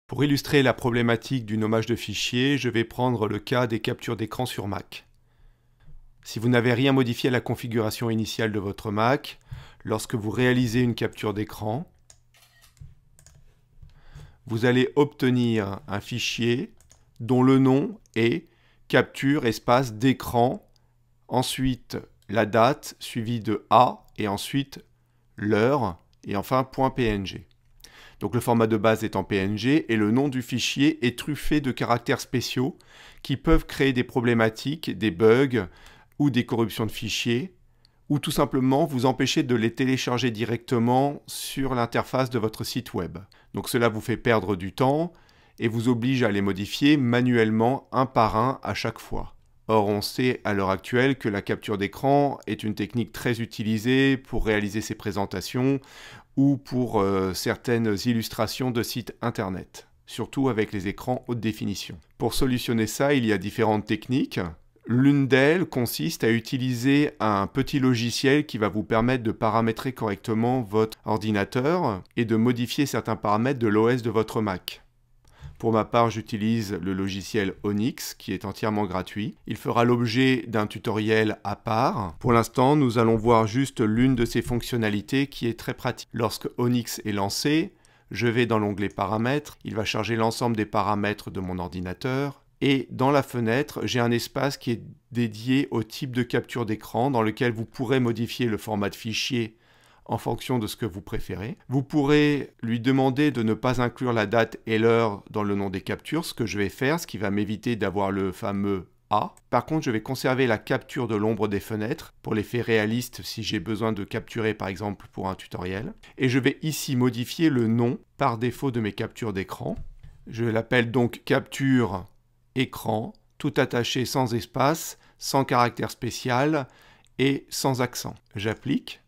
Pour illustrer la problématique du nommage de fichiers, je vais prendre le cas des captures d'écran sur Mac. Si vous n'avez rien modifié à la configuration initiale de votre Mac, lorsque vous réalisez une capture d'écran, vous allez obtenir un fichier dont le nom est capture espace d'écran, ensuite la date suivie de A et ensuite l'heure et enfin .png. Donc le format de base est en PNG et le nom du fichier est truffé de caractères spéciaux qui peuvent créer des problématiques, des bugs ou des corruptions de fichiers ou tout simplement vous empêcher de les télécharger directement sur l'interface de votre site web. Donc cela vous fait perdre du temps et vous oblige à les modifier manuellement un par un à chaque fois. Or, on sait à l'heure actuelle que la capture d'écran est une technique très utilisée pour réaliser ces présentations ou pour certaines illustrations de sites internet, surtout avec les écrans haute définition. Pour solutionner ça, il y a différentes techniques. L'une d'elles consiste à utiliser un petit logiciel qui va vous permettre de paramétrer correctement votre ordinateur et de modifier certains paramètres de l'OS de votre Mac. Pour ma part, j'utilise le logiciel Onyx, qui est entièrement gratuit. Il fera l'objet d'un tutoriel à part. Pour l'instant, nous allons voir juste l'une de ses fonctionnalités qui est très pratique. Lorsque Onyx est lancé, je vais dans l'onglet Paramètres. Il va charger l'ensemble des paramètres de mon ordinateur. Et dans la fenêtre, j'ai un espace qui est dédié au type de capture d'écran dans lequel vous pourrez modifier le format de fichier en fonction de ce que vous préférez. Vous pourrez lui demander de ne pas inclure la date et l'heure dans le nom des captures, ce que je vais faire, ce qui va m'éviter d'avoir le fameux A. Par contre, je vais conserver la capture de l'ombre des fenêtres pour l'effet réaliste si j'ai besoin de capturer par exemple pour un tutoriel. Et je vais ici modifier le nom par défaut de mes captures d'écran. Je l'appelle donc capture écran, tout attaché sans espace, sans caractère spécial et sans accent. J'applique.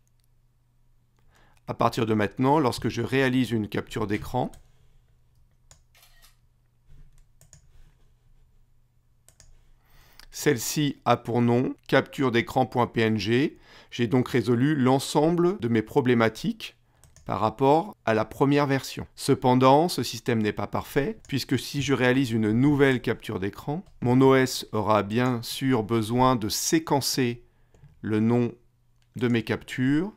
À partir de maintenant, lorsque je réalise une capture d'écran, celle-ci a pour nom capture d'écran.png. J'ai donc résolu l'ensemble de mes problématiques par rapport à la première version. Cependant, ce système n'est pas parfait, puisque si je réalise une nouvelle capture d'écran, mon OS aura bien sûr besoin de séquencer le nom de mes captures,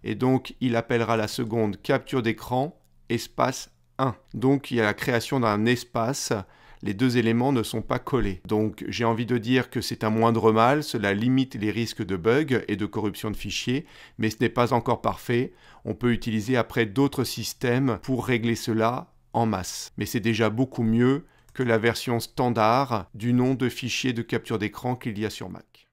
et donc il appellera la seconde capture d'écran espace 1. Donc il y a la création d'un espace, les deux éléments ne sont pas collés. Donc j'ai envie de dire que c'est un moindre mal, cela limite les risques de bugs et de corruption de fichiers, mais ce n'est pas encore parfait. On peut utiliser après d'autres systèmes pour régler cela en masse. Mais c'est déjà beaucoup mieux que la version standard du nom de fichier de capture d'écran qu'il y a sur Mac.